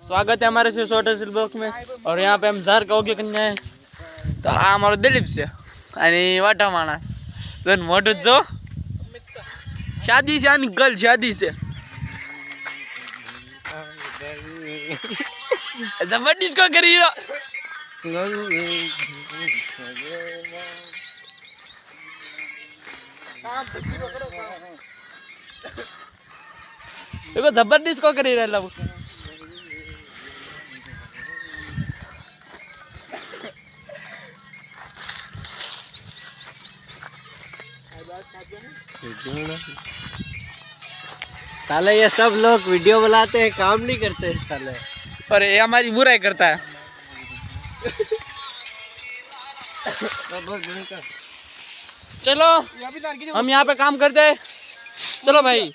स्वागत है हमारे से छोटे से ब्लॉक में। और यहाँ पे हम जार कहोगे कन्या है तो आ हमारो दिलीप से आणि वाटा माना जन मोटो जो शादी से आनी कल शादी से जबरदस्त को करी रो देखो जबरदस्त को करी रहा है साले ये सब लोग वीडियो बनाते हैं, काम नहीं करते हैं साले। और ये हमारी बुराई करता है। चलो हम यहाँ पे काम करते हैं। चलो भाई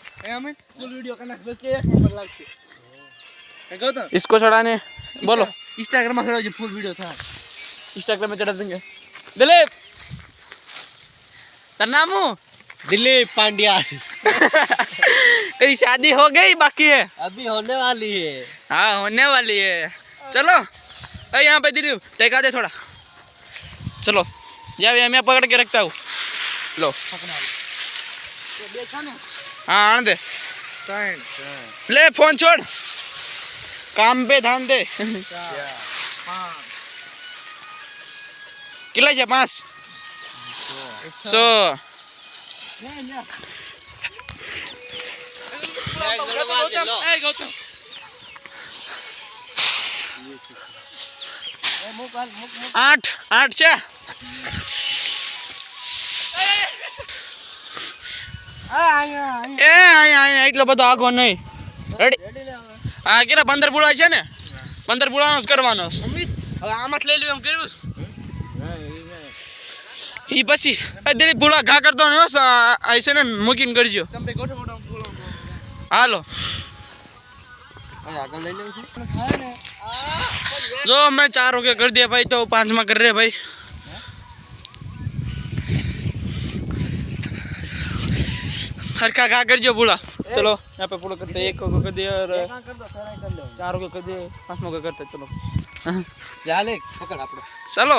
इसको चढ़ाने बोलो इंस्टाग्राम में जो फुल वीडियो था इंस्टाग्राम में चढ़ा देंगे। दिलीप नामू दिलीप पांड्या तेरी शादी हो गई बाकी है? अभी होने वाली है। हाँ होने वाली है। चलो अरे यहाँ पे दिलीप टेका दे थोड़ा। चलो या मैं पकड़ के रखता हूँ। लो हाँ आने दे। ले फोन छोड़ काम पे ध्यान दे। किला है 5 सो आठ छः એટલો બધો આગો નહીં રેડી હા કેટલા 15 બુળા છે ને 15 બુળાનો જ કરવાનો હવે આમાં લઈ લ્યો એમ કર્યું ઈ પછી દિલીપ બુળા ઘા કરતો ને ऐसे ને મૂકીને કરજો હાલો जो मैं 4 हो गया कर दिया भाई तो 5 में कर रहे भाई। हर का कर जो बुला चलो यहाँ पे पूरा करते 1 को कर दिया और 4 को कर दिए 5 को करते चलो पकड़ आपड़े चलो।